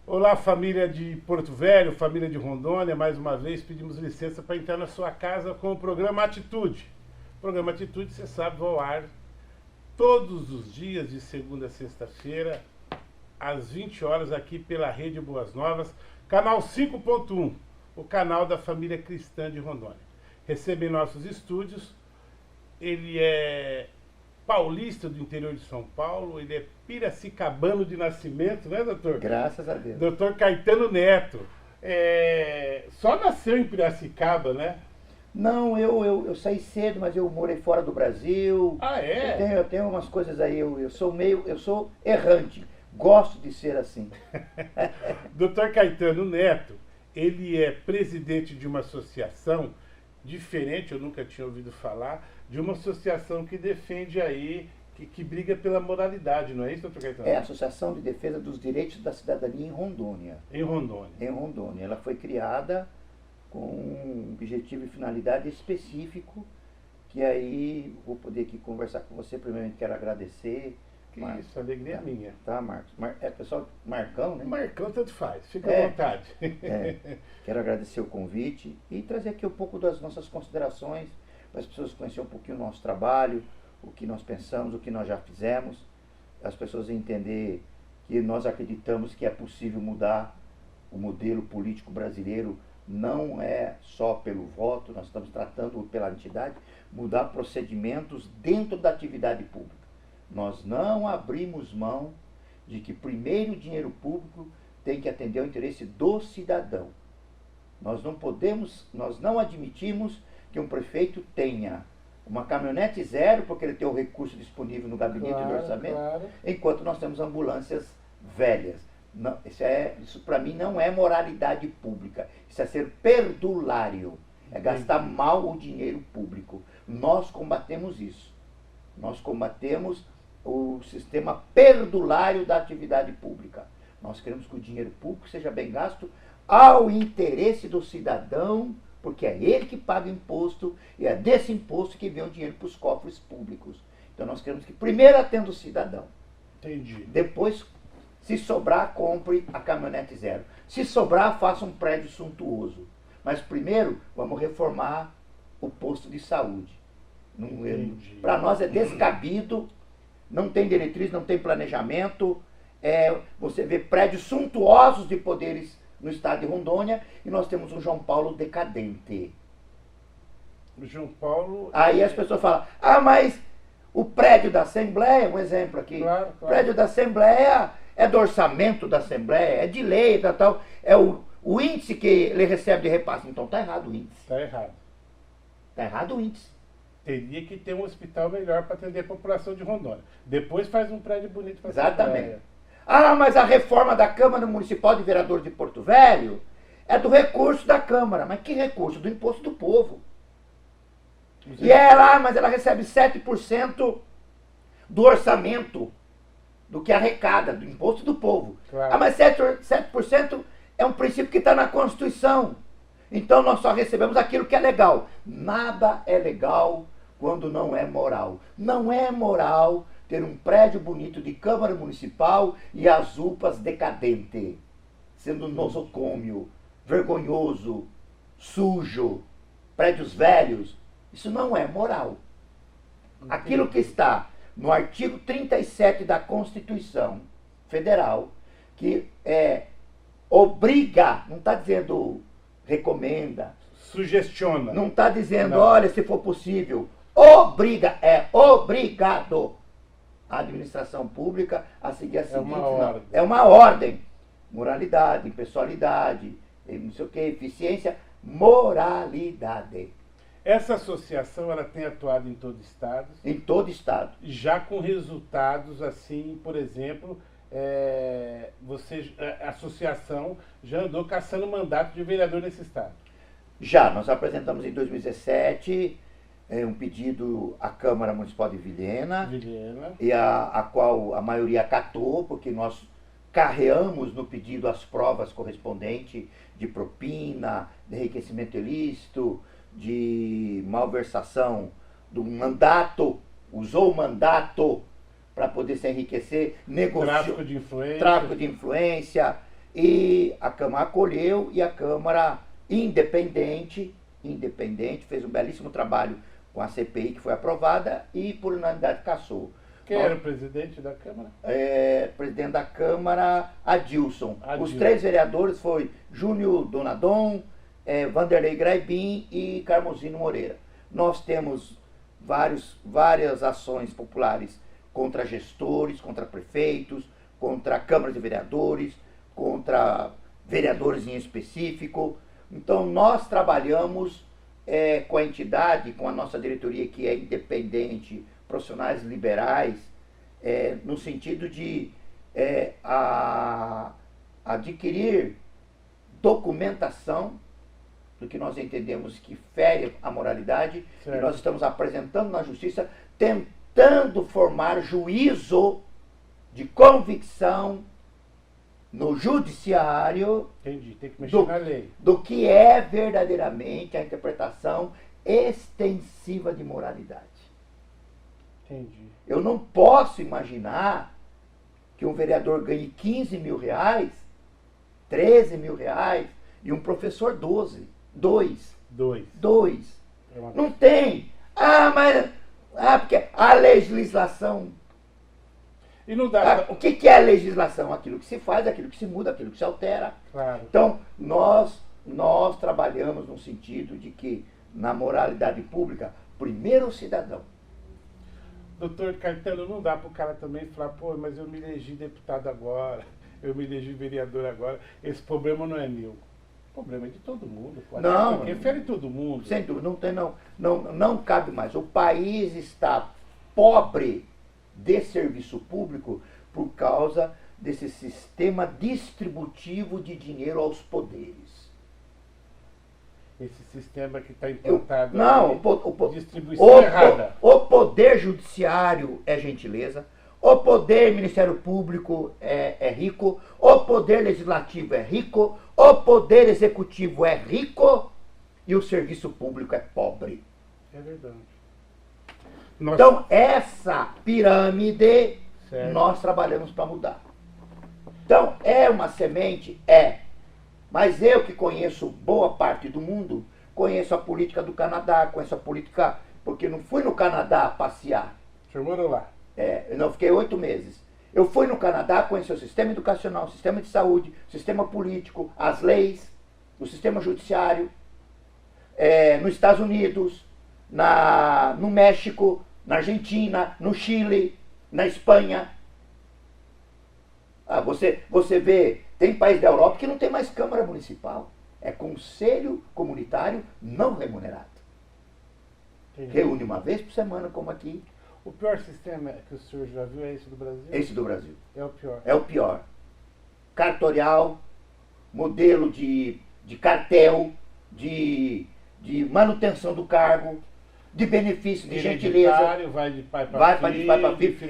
Olá, família de Porto Velho, família de Rondônia, mais uma vez pedimos licença para entrar na sua casa com o programa Atitude. O programa Atitude, você sabe, vai ao ar todos os dias, de segunda a sexta-feira, às 20 horas, aqui pela Rede Boas Novas, canal 5.1, o canal da família cristã de Rondônia. Recebe em nossos estúdios, ele é paulista do interior de São Paulo, ele é piracicabano de nascimento, né, doutor? Graças a Deus. Doutor Caetano Neto. Só nasceu em Piracicaba, né? Não, eu saí cedo, mas eu morei fora do Brasil. Ah, é? Eu tenho umas coisas aí, eu sou errante, gosto de ser assim. Doutor Caetano Neto, ele é presidente de uma associação diferente, eu nunca tinha ouvido falar, de uma associação que defende aí, que briga pela moralidade, não é isso, doutor Caetano? É a Associação de Defesa dos Direitos da Cidadania em Rondônia. Em Rondônia. Em Rondônia. Ela foi criada com um objetivo e finalidade específico, que aí vou poder aqui conversar com você. Primeiramente quero agradecer. Que isso, alegria é minha. Tá, Marcos? Pessoal, Marcão, né? Marcão tanto faz, fica à vontade. Quero agradecer o convite e trazer aqui um pouco das nossas considerações, para as pessoas conhecerem um pouquinho o nosso trabalho, o que nós pensamos, o que nós já fizemos, as pessoas entender que nós acreditamos que é possível mudar o modelo político brasileiro, não é só pelo voto, nós estamos tratando pela entidade, mudar procedimentos dentro da atividade pública. Nós não abrimos mão de que primeiro o dinheiro público tem que atender ao interesse do cidadão. Nós não admitimos que um prefeito tenha uma caminhonete zero, porque ele tem o recurso disponível no gabinete de orçamento, enquanto nós temos ambulâncias velhas. Não, isso para mim não é moralidade pública, isso é ser perdulário, é gastar mal o dinheiro público. Nós combatemos isso, nós combatemos o sistema perdulário da atividade pública. Nós queremos que o dinheiro público seja bem gasto ao interesse do cidadão, porque é ele que paga imposto e é desse imposto que vem o dinheiro para os cofres públicos. Então nós queremos que primeiro atenda o cidadão. Entendi. Depois, se sobrar, compre a caminhonete zero. Se sobrar, faça um prédio suntuoso. Mas primeiro, vamos reformar o posto de saúde. Para nós é descabido, não tem diretriz, não tem planejamento. Você vê prédios suntuosos de poderes no estado de Rondônia, e nós temos um João Paulo decadente. O João Paulo... Aí as pessoas falam, mas o prédio da Assembleia, um exemplo aqui, claro. O prédio da Assembleia é do orçamento da Assembleia, é de lei, tal, é o índice que ele recebe de repasse. Então tá errado o índice. Tá errado. Tá errado o índice. Teria que ter um hospital melhor para atender a população de Rondônia. Depois faz um prédio bonito para a Exatamente. Assembleia. Mas a reforma da Câmara Municipal de Vereadores de Porto Velho é do recurso da Câmara. Mas que recurso? Do imposto do povo. E mas ela recebe 7% do orçamento do que arrecada, do imposto do povo. Claro. Mas 7% é um princípio que está na Constituição. Então nós só recebemos aquilo que é legal. Nada é legal quando não é moral. Não é moral ter um prédio bonito de Câmara Municipal e as UPAs decadente, sendo nosocômio, vergonhoso, sujo, prédios velhos. Isso não é moral. Aquilo que está no artigo 37 da Constituição Federal, que obriga, não está dizendo recomenda, sugestiona, não está dizendo, olha, se for possível, obriga, é obrigado a administração pública a seguir a seguinte, é uma ordem. Moralidade, impessoalidade, não sei o que, eficiência, moralidade. Essa associação, ela tem atuado em todo o estado? Em todo o estado. Já com resultados assim, por exemplo, a associação já andou caçando mandato de vereador nesse estado? Já, nós apresentamos em 2017 um pedido à Câmara Municipal de Vilhena. Vilhena. E a qual a maioria acatou, porque nós carreamos no pedido as provas correspondentes de propina, de enriquecimento ilícito, de malversação do mandato, usou o mandato para poder se enriquecer, negociou tráfico de influência, e a Câmara acolheu, e a Câmara independente fez um belíssimo trabalho com a CPI que foi aprovada e por unanimidade cassou. Quem era o presidente da Câmara? Presidente da Câmara, Adilson. Os 3 vereadores foi Júnior Donadon, Vanderlei Graibin e Carmozino Moreira. Nós temos várias ações populares contra gestores, contra prefeitos, contra câmaras de vereadores, contra vereadores em específico. Então nós trabalhamos com a entidade, com a nossa diretoria que é independente, profissionais liberais, no sentido de adquirir documentação do que nós entendemos que fere a moralidade, certo. E nós estamos apresentando na justiça, tentando formar juízo de convicção no judiciário. Entendi, tem que mexer na lei. Do que é verdadeiramente a interpretação extensiva de moralidade. Entendi. Eu não posso imaginar que um vereador ganhe 15 mil reais, 13 mil reais, e um professor 12. Dois. Não tem. Porque a legislação. E não dá. O que é a legislação? Aquilo que se faz, aquilo que se muda, aquilo que se altera. Claro. Então, nós trabalhamos no sentido de que, na moralidade pública, primeiro o cidadão. Doutor Caetano, não dá para o cara também falar, mas eu me elegi deputado agora, eu me elegi vereador agora, esse problema não é meu. O problema é de todo mundo. Não. Porque fere todo mundo. Sem dúvida, não cabe mais. O país está pobre de serviço público por causa desse sistema distributivo de dinheiro aos poderes. Esse sistema que está implantado distribuição errada. O poder judiciário é gentileza, o poder Ministério Público é rico, o poder legislativo é rico, o poder executivo é rico e o serviço público é pobre. É verdade. Então, essa pirâmide, certo. Nós trabalhamos para mudar. Então, é uma semente? É. Mas eu que conheço boa parte do mundo, conheço a política do Canadá, conheço a política, porque eu não fui no Canadá passear. O senhor morou lá? Eu não fiquei 8 meses. Eu fui no Canadá, conheci o sistema educacional, o sistema de saúde, o sistema político, as leis, o sistema judiciário, nos Estados Unidos, no México, na Argentina, no Chile, na Espanha. Você vê, tem país da Europa que não tem mais Câmara Municipal. É Conselho Comunitário não remunerado. Entendi. Reúne uma vez por semana, como aqui. O pior sistema que o senhor já viu é esse do Brasil? Esse do Brasil. É o pior. É o pior. Cartorial, modelo de cartel, de manutenção do cargo, de benefício, de gentileza. Vai de pai para filho,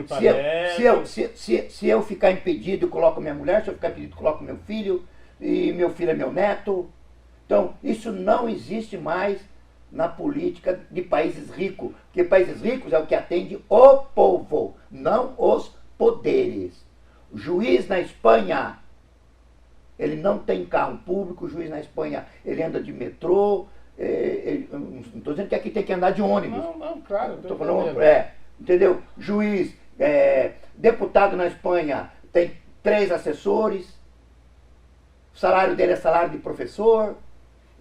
se eu ficar impedido, eu coloco minha mulher, se eu ficar impedido, eu coloco meu filho, e meu filho é meu neto. Então, isso não existe mais na política de países ricos, porque países ricos é o que atende o povo, não os poderes. O juiz na Espanha, ele não tem carro público, o juiz na Espanha, ele anda de metrô, não estou dizendo que aqui tem que andar de ônibus. Não, claro. Estou falando, entendeu? Juiz, deputado na Espanha tem 3 assessores, o salário dele é salário de professor,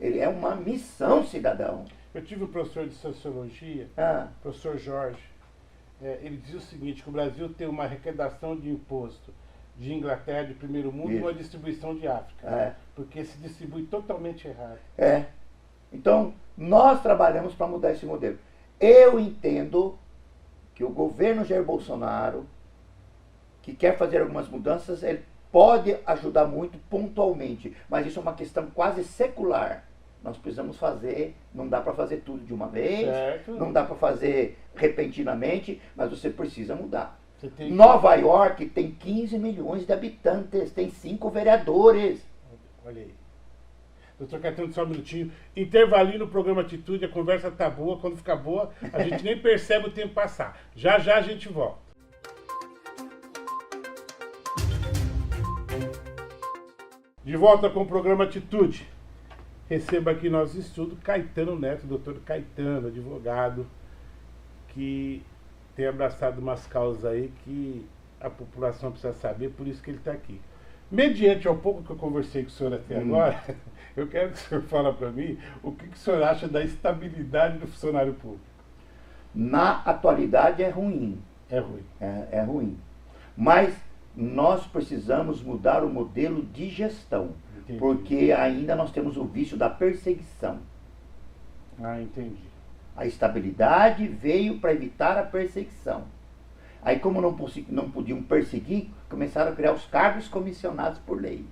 ele é uma missão cidadão. Eu tive um professor de sociologia, professor Jorge, ele dizia o seguinte, que o Brasil tem uma arrecadação de imposto de Inglaterra, de primeiro mundo, e uma distribuição de África, porque se distribui totalmente errado. Então, nós trabalhamos para mudar esse modelo. Eu entendo que o governo Jair Bolsonaro, que quer fazer algumas mudanças, ele pode ajudar muito pontualmente, mas isso é uma questão quase secular. Nós precisamos fazer, não dá para fazer tudo de uma vez, certo. Não dá para fazer repentinamente, mas você precisa mudar. Nova York tem 15 milhões de habitantes, tem 5 vereadores. Olha aí. Doutor Caetano, só um minutinho. Intervalinho no programa Atitude, a conversa tá boa. Quando fica boa, a gente nem percebe o tempo passar. Já já a gente volta. De volta com o programa Atitude. Receba aqui nosso estudo Caetano Neto, doutor Caetano, advogado, que tem abraçado umas causas aí que a população precisa saber, por isso que ele está aqui. Mediante ao pouco que eu conversei com o senhor até agora, eu quero que o senhor fale para mim o que o senhor acha da estabilidade do funcionário público. Na atualidade é ruim. É ruim. É ruim. Mas nós precisamos mudar o modelo de gestão. Entendi. Porque ainda nós temos o vício da perseguição. Ah, entendi. A estabilidade veio para evitar a perseguição. Aí, como não podiam perseguir, começaram a criar os cargos comissionados por lei.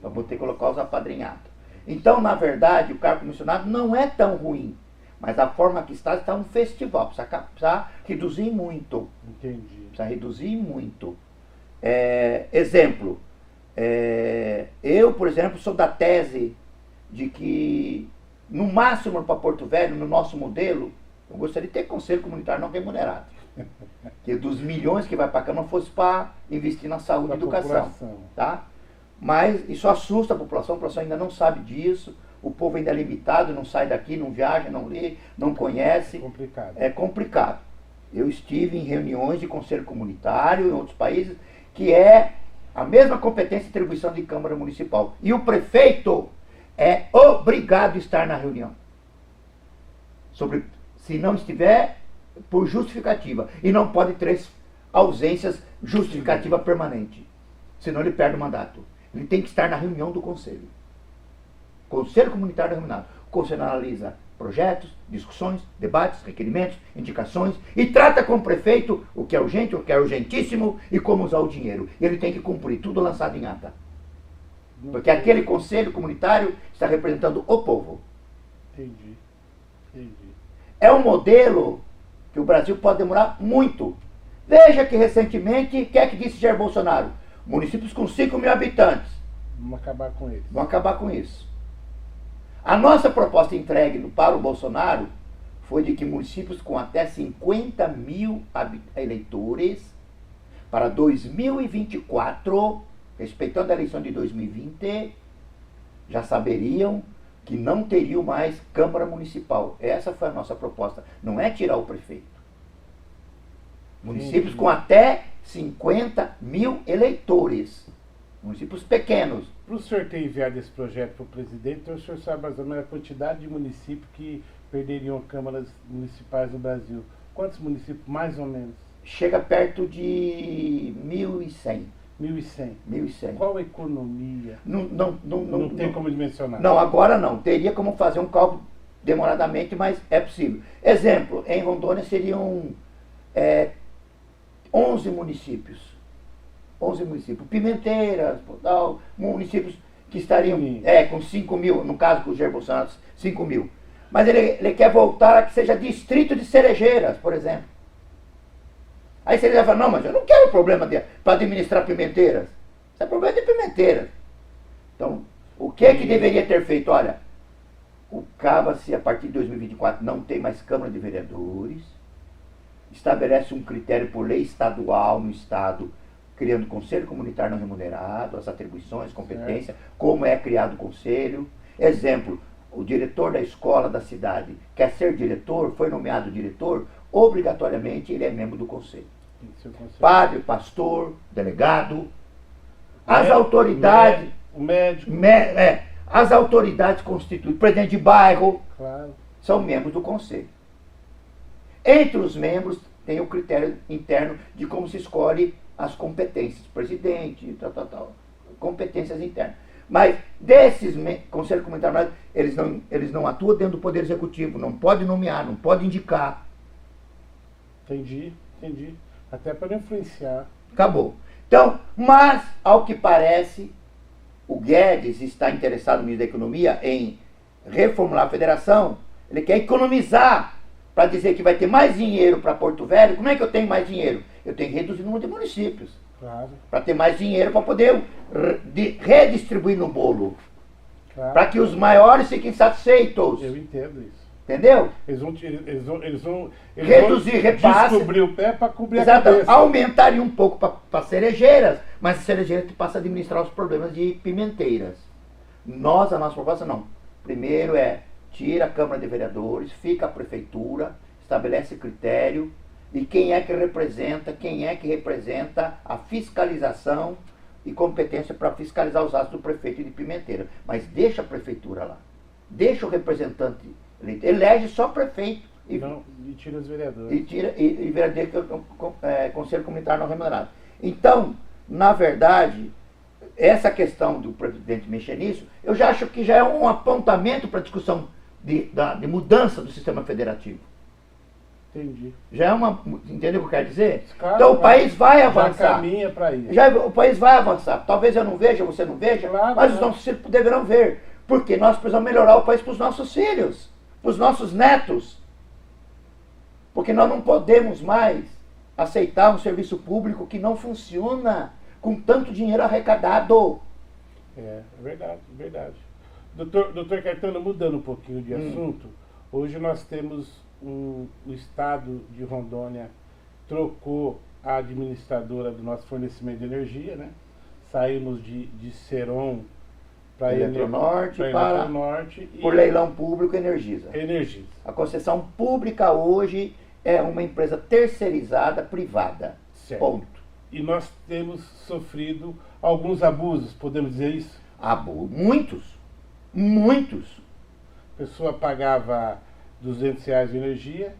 Para poder colocar os apadrinhados. Então, na verdade, o cargo comissionado não é tão ruim. Mas a forma que está um festival. Precisa reduzir muito. Entendi. Precisa reduzir muito. Exemplo. Eu, por exemplo, sou da tese de que, no máximo para Porto Velho, no nosso modelo, eu gostaria de ter conselho comunitário não remunerado. Que dos milhões que vai para a Câmara fosse para investir na saúde e educação. Tá? Mas isso assusta a população ainda não sabe disso, o povo ainda é limitado, não sai daqui, não viaja, não lê, não conhece. É complicado. É complicado. Eu estive em reuniões de conselho comunitário em outros países, que é a mesma competência e atribuição de Câmara Municipal. E o prefeito é obrigado a estar na reunião. Se não estiver, por justificativa. E não pode ter ausências justificativa permanente. Senão ele perde o mandato. Ele tem que estar na reunião do conselho. Conselho comunitário remunerado. O conselho analisa projetos, discussões, debates, requerimentos, indicações e trata com o prefeito o que é urgente, o que é urgentíssimo e como usar o dinheiro. Ele tem que cumprir, tudo lançado em ata. Porque aquele conselho comunitário está representando o povo. Entendi. É um modelo que o Brasil pode demorar muito. Veja que recentemente, o que é que disse Jair Bolsonaro? Municípios com 5 mil habitantes. Vamos acabar com eles. Vamos acabar com isso. A nossa proposta entregue para o Bolsonaro foi de que municípios com até 50 mil eleitores, para 2024, respeitando a eleição de 2020, já saberiam que não teriam mais Câmara Municipal. Essa foi a nossa proposta. Não é tirar o prefeito. Municípios com até 50 mil eleitores. Municípios pequenos. Para o senhor ter enviado esse projeto para o presidente, então o senhor sabe mais ou menos a quantidade de municípios que perderiam câmaras municipais no Brasil. Quantos municípios, mais ou menos? Chega perto de 1.100. 1.100. Qual a economia? Não tem como dimensionar. Não, agora não. Teria como fazer um cálculo demoradamente, mas é possível. Exemplo, em Rondônia seriam 11 municípios. 11 municípios. Pimenteiras, municípios que estariam com 5 mil, no caso com o Jair Bolsonaro, 5 mil. Mas ele quer voltar a que seja distrito de Cerejeiras, por exemplo. Aí você vai falar, não, mas eu não quero problema para administrar Pimenteiras. Isso é problema de Pimenteiras. Então, o que deveria ter feito? Olha, o Caba-se, a partir de 2024, não tem mais Câmara de Vereadores, estabelece um critério por lei estadual no Estado, criando conselho comunitário não remunerado, as atribuições, competência, como é criado o conselho. Exemplo, o diretor da escola da cidade quer ser diretor, foi nomeado diretor, obrigatoriamente ele é membro do conselho. Padre, pastor, delegado, as autoridades... O médico. As autoridades constituídas, presidente de bairro, claro, são membros do conselho. Entre os membros tem o critério interno de como se escolhe as competências, presidente, competências internas. Mas desses conselhos comunitários, eles não atuam dentro do Poder Executivo, não pode nomear, não pode indicar. Entendi. Até para influenciar. Acabou. Então, mas, ao que parece, o Guedes está interessado no ministro da Economia em reformular a federação, ele quer economizar para dizer que vai ter mais dinheiro para Porto Velho, como é que eu tenho mais dinheiro? Eu tenho que reduzir o número de municípios. Claro. Para ter mais dinheiro para poder redistribuir no bolo. Claro. Para que os maiores fiquem satisfeitos. Eu entendo isso. Entendeu? Eles vão Reduzir repasse. Descobrir o pé para cobrir Exato. a cabeça. Aumentaria um pouco para cerejeiras, mas as cerejeiras passa a administrar os problemas de pimenteiras. A nossa proposta não. Primeiro tira a Câmara de Vereadores, fica a Prefeitura, estabelece critério, e quem é que representa a fiscalização e competência para fiscalizar os atos do prefeito de Pimenteira. Mas deixa a Prefeitura lá. Deixa o representante eleito. Elege só prefeito. E tira os vereadores. E vereador Conselho Comunitário não remunerado. Então, na verdade, essa questão do presidente mexer nisso, eu já acho que já é um apontamento para a discussão de mudança do sistema federativo. Entendi. Já é uma. Entendeu o que eu quero dizer? Claro, então o país vai avançar. Já caminha para isso. O país vai avançar. Talvez eu não veja, você não veja, claro, mas os nossos filhos deverão ver. Porque nós precisamos melhorar o país para os nossos filhos, para os nossos netos. Porque nós não podemos mais aceitar um serviço público que não funciona com tanto dinheiro arrecadado. É verdade, verdade. Doutor Caetano, mudando um pouquinho de assunto, hoje nós temos o Estado de Rondônia trocou a administradora do nosso fornecimento de energia, né? Saímos de Ceron para Eletronorte, por leilão público Energisa. A concessão pública hoje é uma empresa terceirizada privada. Certo. Ponto. E nós temos sofrido alguns abusos, podemos dizer isso? Muitos. Muitos. A pessoa pagava R$200 de energia,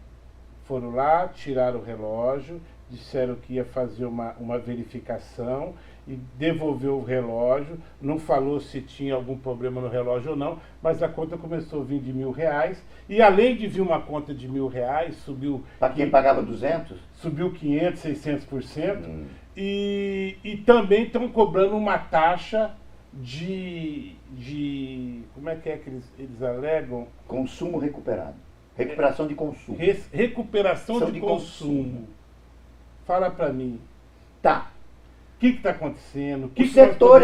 foram lá, tiraram o relógio, disseram que ia fazer uma verificação e devolveu o relógio, não falou se tinha algum problema no relógio ou não, mas a conta começou a vir de R$1.000 e além de vir uma conta de R$1.000, subiu... Para quem pagava 200? Subiu 500%, 600%, e também estão cobrando uma taxa de como é que eles alegam? Consumo recuperado. Recuperação de consumo. Recuperação de consumo. Fala para mim. Tá. O que está acontecendo? O setor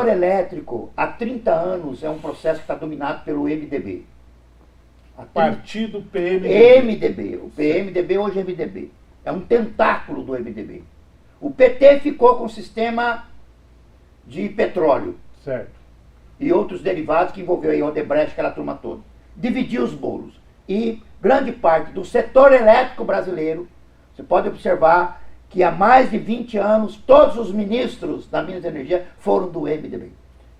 elétrico, há 30 anos, é um processo que está dominado pelo MDB. Partido PMDB. MDB. O PMDB hoje é MDB. É um tentáculo do MDB. O PT ficou com o sistema de petróleo. Certo. E outros derivados que envolveu aí Odebrecht, aquela turma toda. Dividiu os bolos. E grande parte do setor elétrico brasileiro, você pode observar que há mais de 20 anos, todos os ministros da Minas e Energia foram do MDB.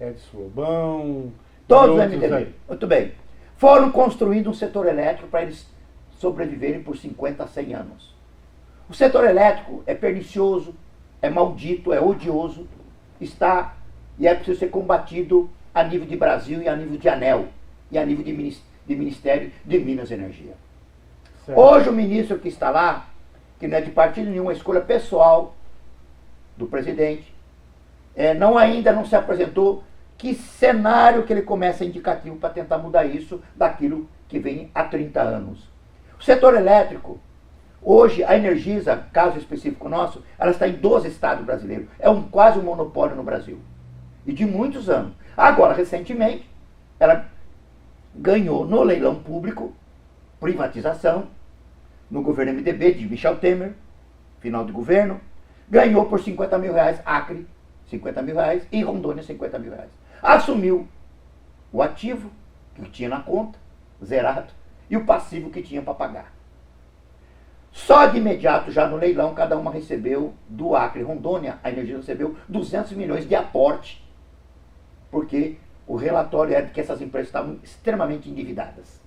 Edson Lobão... Todos do MDB. Aí. Muito bem. Foram construindo um setor elétrico para eles sobreviverem por 50 a 100 anos. O setor elétrico é pernicioso, é maldito, é odioso, está e é preciso ser combatido a nível de Brasil e a nível de ANEEL e a nível de Ministério de Minas e Energia. Certo. Hoje o ministro que está lá, que não é de partido nenhum, é escolha pessoal do presidente, ainda não se apresentou que cenário que ele começa indicativo para tentar mudar isso daquilo que vem há 30 anos. O setor elétrico, hoje a Energisa, caso específico nosso, ela está em 12 estados brasileiros. É quase um monopólio no Brasil. E de muitos anos. Agora, recentemente, ela ganhou no leilão público, privatização, no governo MDB de Michel Temer, final de governo, ganhou por R$50 mil, Acre, R$50 mil, e Rondônia, R$50 mil. Assumiu o ativo que tinha na conta, zerado, e o passivo que tinha para pagar. Só de imediato, já no leilão, cada uma recebeu, do Acre e Rondônia, a Energisa recebeu 200 milhões de aporte, porque o relatório era de que essas empresas estavam extremamente endividadas.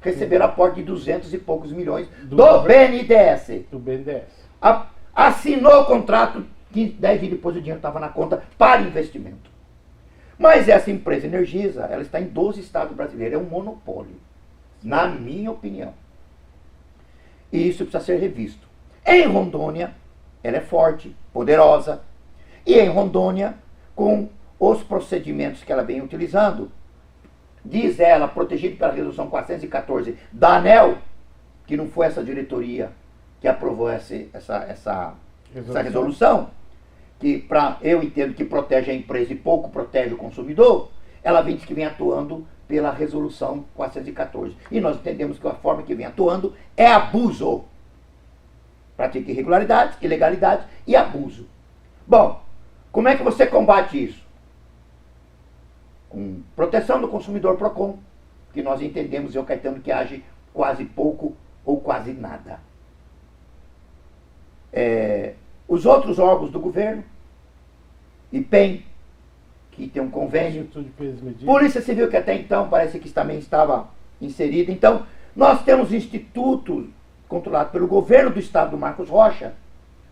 Receberam aporte de 200 e poucos milhões do BNDES. Do BNDES. Assinou o contrato, 10 dias depois o dinheiro estava na conta para investimento. Mas essa empresa Energisa, ela está em 12 estados brasileiros, é um monopólio, na minha opinião. E isso precisa ser revisto. Em Rondônia, ela é forte, poderosa, e em Rondônia, com os procedimentos que ela vem utilizando, diz ela, protegida pela resolução 414 da ANEEL, que não foi essa diretoria que aprovou essa resolução, que eu entendo que protege a empresa e pouco protege o consumidor, ela diz que vem atuando pela resolução 414. E nós entendemos que a forma que vem atuando é abuso. Pratica irregularidades, ilegalidades e abuso. Bom, como é que você combate isso? Com proteção do consumidor PROCON, que nós entendemos, eu, Caetano, que age quase pouco ou quase nada. Os outros órgãos do governo, IPEM, que tem um convênio, Polícia Civil, que até então parece que também estava inserida. Então, nós temos institutos controlados pelo governo do estado do Marcos Rocha,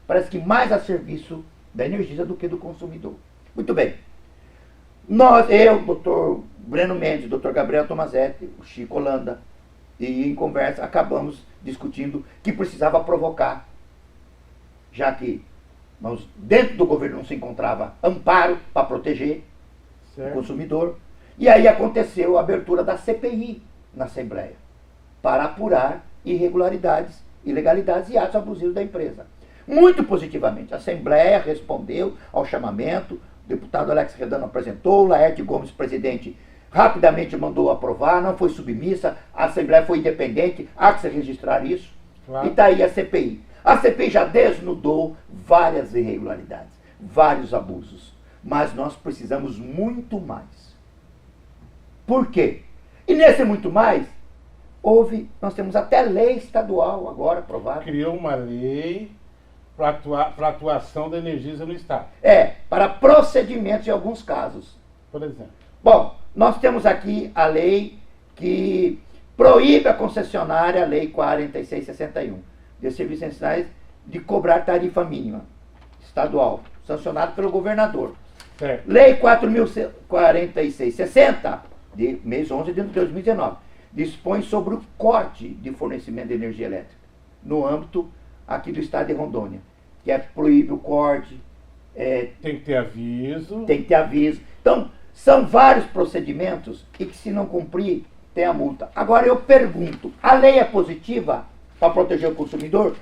parece que mais a serviço da Energisa do que do consumidor. Muito bem. Eu, doutor Breno Mendes, doutor Gabriel Tomazetti, o Chico Holanda, e em conversa acabamos discutindo que precisava provocar, já que dentro do governo não se encontrava amparo para proteger o consumidor. E aí aconteceu a abertura da CPI na Assembleia, para apurar irregularidades, ilegalidades e atos abusivos da empresa. Muito positivamente, a Assembleia respondeu ao chamamento, o deputado Alex Redano apresentou, o Laerte Gomes, presidente, rapidamente mandou aprovar, não foi submissa, a Assembleia foi independente, há que se registrar isso, claro. E está aí a CPI. A CPI já desnudou várias irregularidades, vários abusos, mas nós precisamos muito mais. Por quê? E nesse muito mais, nós temos até lei estadual agora aprovada. Criou uma lei para atuação da Energisa no Estado. Para procedimentos em alguns casos. Por exemplo. Bom, nós temos aqui a lei que proíbe a concessionária, a Lei 4661, de serviços essenciais, de cobrar tarifa mínima estadual, sancionado pelo governador. Lei 4.046/60, de mês 11 de 2019, dispõe sobre o corte de fornecimento de energia elétrica, no âmbito aqui do estado de Rondônia, que proíbe o corte. Tem que ter aviso. Tem que ter aviso. Então, são vários procedimentos e que, se não cumprir, tem a multa. Agora eu pergunto, a lei é positiva para proteger o consumidor?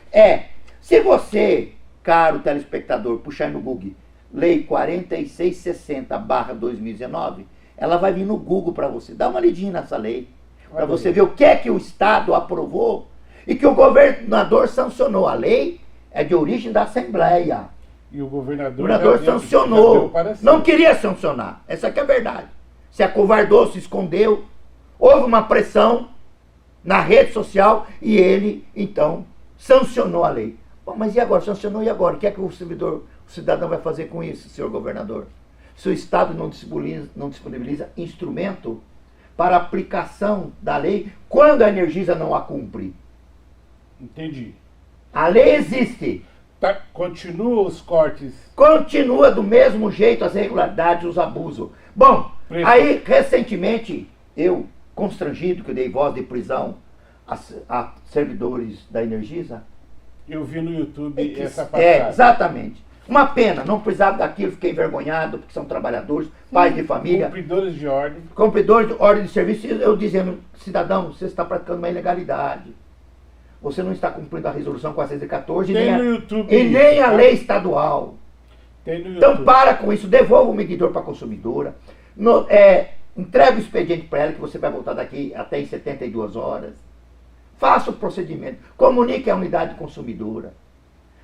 Se você, caro telespectador, puxar no Google, Lei 4660/2019, ela vai vir no Google para você. Dá uma lidinha nessa lei, para você ver o que é que o Estado aprovou e que o governador sancionou. A lei é de origem da Assembleia. E o governador sancionou. Não queria sancionar. Essa que é a verdade. Se acovardou, se escondeu. Houve uma pressão na rede social e ele, então, sancionou a lei. Bom, mas e agora? Sancionou e agora? O que é que o cidadão vai fazer com isso, senhor governador? Se o Estado não disponibiliza instrumento para aplicação da lei, quando a Energisa não a cumpre? Entendi. A lei existe. Continua os cortes. Continua do mesmo jeito as irregularidades, os abusos. Bom, aí recentemente, eu, constrangido, que eu dei voz de prisão a servidores da Energisa. Eu vi no YouTube essa passagem. Exatamente. Uma pena, não precisava daquilo, fiquei envergonhado, porque são trabalhadores, pais de família. Cumpridores de ordem. Cumpridores de ordem de serviço. Eu dizendo, cidadão, você está praticando uma ilegalidade. Você não está cumprindo a resolução 414 e nem a lei estadual. Então para com isso, devolva o medidor para a consumidora. Entrega o expediente para ela, que você vai voltar daqui até em 72 horas. Faça o procedimento. Comunique a unidade consumidora.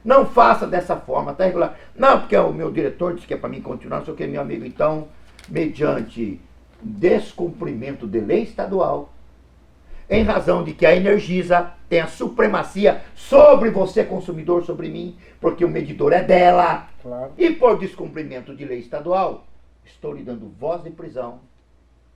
Não faça dessa forma, tá regular. Não, porque o meu diretor disse que é para mim continuar, não sei o que, meu amigo. Então, mediante descumprimento de lei estadual, em razão de que a Energisa tem a supremacia sobre você, consumidor, sobre mim, porque o medidor é dela, claro. E por descumprimento de lei estadual, estou lhe dando voz de prisão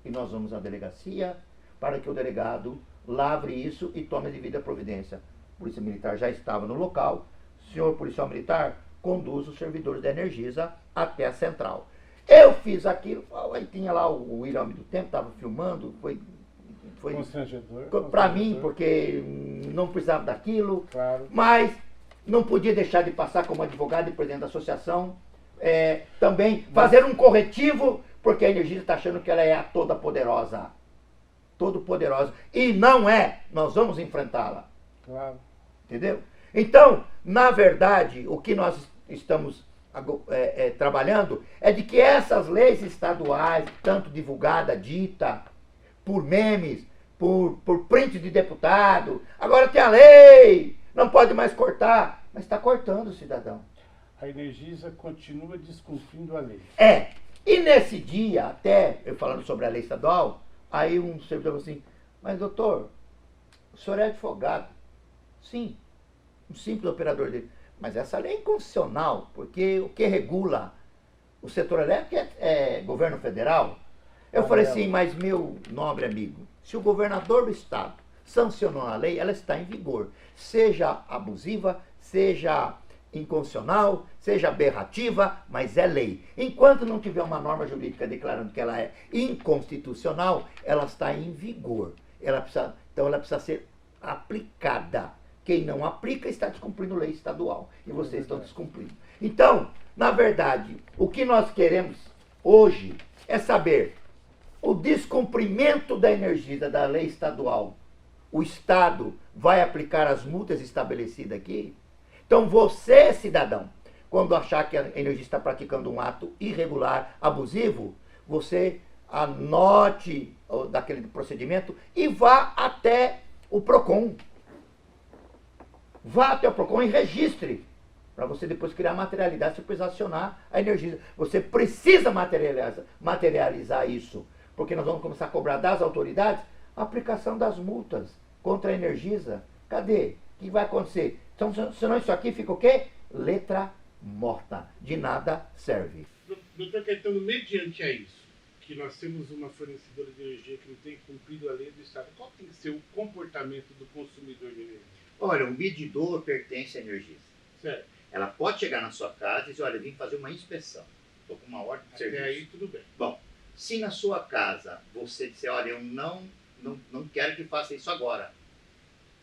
e nós vamos à delegacia para que o delegado lavre isso e tome a devida providência. A Polícia Militar já estava no local. Senhor policial militar, conduz os servidores da Energisa até a central. Eu fiz aquilo, aí tinha lá o William do Tempo, estava filmando, foi constrangedor para mim, porque não precisava daquilo, claro. Mas não podia deixar de passar como advogado e presidente da associação, também fazer um corretivo, porque a Energisa está achando que ela é a toda poderosa, e não é. Nós vamos enfrentá-la. Claro. Entendeu? Então, na verdade, o que nós estamos trabalhando é de que essas leis estaduais, tanto divulgada, dita, por memes, por print de deputado, agora tem a lei, não pode mais cortar, mas está cortando o cidadão. A Energisa continua descumprindo a lei. E nesse dia, até eu falando sobre a lei estadual, aí um servidor falou assim, mas doutor, o senhor é advogado. Sim, um simples operador dele. Mas essa lei é inconstitucional, porque o que regula o setor elétrico é governo federal. Eu falei assim, mas meu nobre amigo, se o governador do estado sancionou a lei, ela está em vigor. Seja abusiva, seja inconstitucional, seja aberrativa, mas é lei. Enquanto não tiver uma norma jurídica declarando que ela é inconstitucional, ela está em vigor. Então ela precisa ser aplicada. Quem não aplica está descumprindo lei estadual. E vocês estão descumprindo. Então, na verdade, o que nós queremos hoje é saber o descumprimento da Energisa, da lei estadual. O Estado vai aplicar as multas estabelecidas aqui? Então você, cidadão, quando achar que a Energisa está praticando um ato irregular, abusivo, você anote daquele procedimento e vá até o PROCON. Vá até o PROCON e registre, para você depois criar materialidade, você precisa acionar a Energisa. Você precisa materializar isso, porque nós vamos começar a cobrar das autoridades a aplicação das multas contra a Energisa. Cadê? O que vai acontecer? Então, senão isso aqui fica o quê? Letra morta. De nada serve. Doutor Caetano, mediante a isso, que nós temos uma fornecedora de energia que não tem cumprido a lei do Estado, qual tem que ser o comportamento do consumidor de energia? Olha, o medidor pertence à Energisa. Certo. Ela pode chegar na sua casa e dizer, olha, eu vim fazer uma inspeção. Estou com uma ordem de serviço. Até aí tudo bem. Bom, se na sua casa você disser, olha, eu não quero que faça isso agora.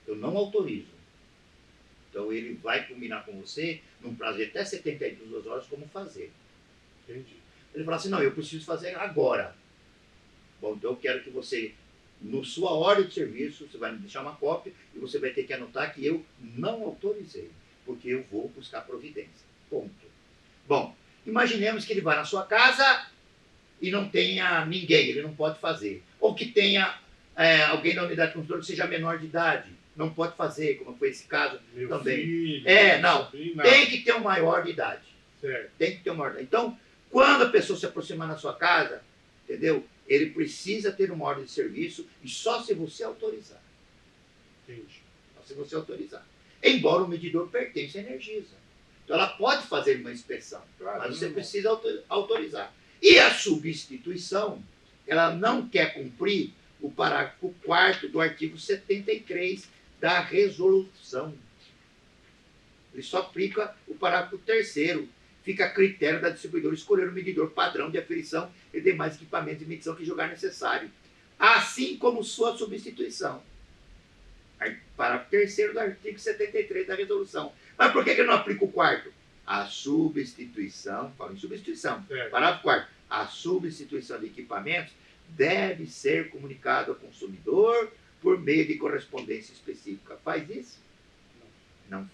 Eu não autorizo. Então ele vai combinar com você, num prazo de até 72 horas, como fazer. Entendi. Ele fala assim, não, eu preciso fazer agora. Bom, então eu quero que você, na sua ordem de serviço, você vai me deixar uma cópia e você vai ter que anotar que eu não autorizei, porque eu vou buscar providência. Ponto. Bom, imaginemos que ele vai na sua casa e não tenha ninguém, ele não pode fazer. Ou que tenha alguém da unidade consumidora que seja menor de idade, não pode fazer, como foi esse caso Meu também. Filho, não. Tem que ter um maior de idade. Certo. Tem que ter um maior de idade. Então, quando a pessoa se aproximar na sua casa, entendeu? Ele precisa ter uma ordem de serviço e só se você autorizar. Entendi. Só se você autorizar. Embora o medidor pertença à Energisa. Então ela pode fazer uma inspeção, Claro, mas você não. precisa autorizar. E a substituição, ela não quer cumprir o parágrafo 4º do artigo 73 da resolução. Ele só aplica o parágrafo 3º. Fica a critério da distribuidora escolher o medidor padrão de aferição e demais equipamentos de medição que julgar necessário, assim como sua substituição. Parágrafo 3º do artigo 73 da resolução. Mas por que não aplica o 4º? A substituição, fala em substituição, parágrafo 4º, a substituição de equipamentos deve ser comunicado ao consumidor por meio de correspondência específica. Faz isso? Não faz.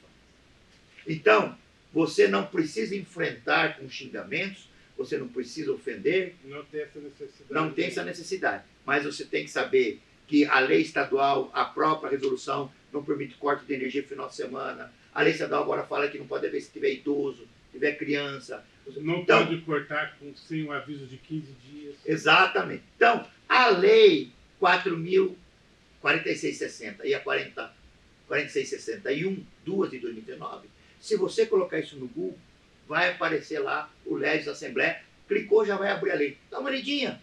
Então, você não precisa enfrentar com xingamentos, você não precisa ofender. Não tem essa necessidade. Não tem essa necessidade. Mas você tem que saber que a lei estadual, a própria resolução, não permite corte de energia no final de semana. A lei estadual agora fala que não pode haver se tiver idoso, se tiver criança. Não pode cortar sem um aviso de 15 dias. Exatamente. Então, a lei 4.046/60 e a 46/61, duas de 2019, se você colocar isso no Google, vai aparecer lá o Legis da Assembleia, clicou, já vai abrir a lei. Dá uma lidinha,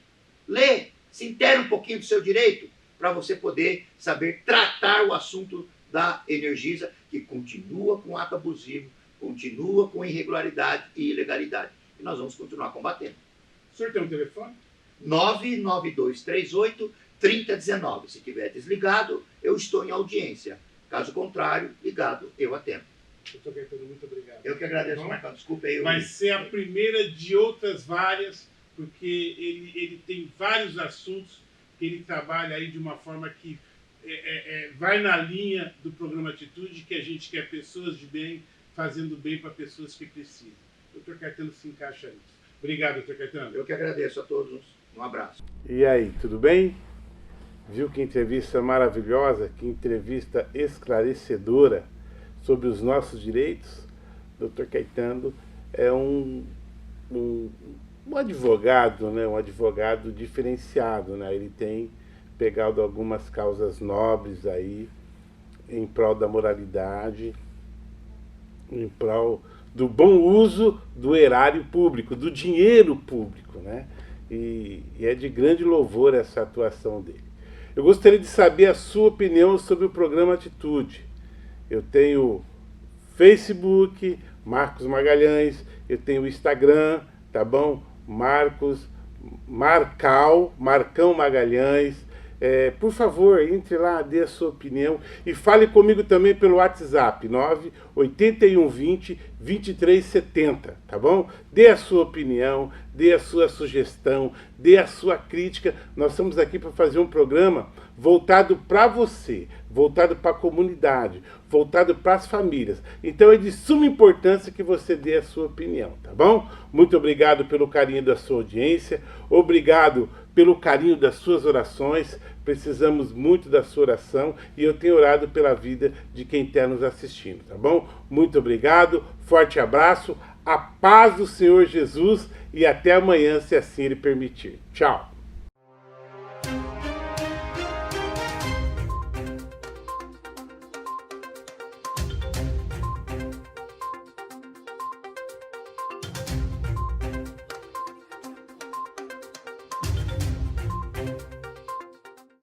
lê, se intere um pouquinho do seu direito, para você poder saber tratar o assunto da Energisa, que continua com ato abusivo, continua com irregularidade e ilegalidade. E nós vamos continuar combatendo. O senhor tem um telefone? 99238-3019. Se estiver desligado, eu estou em audiência. Caso contrário, ligado, eu atendo. Doutor Caetano, muito obrigado. Eu que agradeço, Marcão. Desculpa aí. Vai ser a primeira de outras várias, porque ele tem vários assuntos que ele trabalha aí de uma forma que vai na linha do programa Atitude, que a gente quer pessoas de bem, fazendo bem para pessoas que precisam. O Dr. Caetano se encaixa nisso. Obrigado, Dr. Caetano. Eu que agradeço a todos. Um abraço. E aí, tudo bem? Viu que entrevista maravilhosa, que entrevista esclarecedora sobre os nossos direitos? Dr. Caetano é um advogado, né? Um advogado diferenciado, né? Ele tem pegado algumas causas nobres aí em prol da moralidade, em prol do bom uso do erário público, do dinheiro público, né? E é de grande louvor essa atuação dele. Eu gostaria de saber a sua opinião sobre o programa Atitude. Eu tenho Facebook, Marcos Magalhães, eu tenho o Instagram, tá bom? Marcão Magalhães. Por favor, entre lá, dê a sua opinião e fale comigo também pelo WhatsApp 98120-2370, tá bom? Dê a sua opinião, dê a sua sugestão, dê a sua crítica. Nós estamos aqui para fazer um programa voltado para você, voltado para a comunidade, voltado para as famílias. Então é de suma importância que você dê a sua opinião, tá bom? Muito obrigado pelo carinho da sua audiência, obrigado pelo carinho das suas orações. Precisamos muito da sua oração e eu tenho orado pela vida de quem está nos assistindo, tá bom? Muito obrigado, forte abraço, a paz do Senhor Jesus e até amanhã, se assim Ele permitir. Tchau!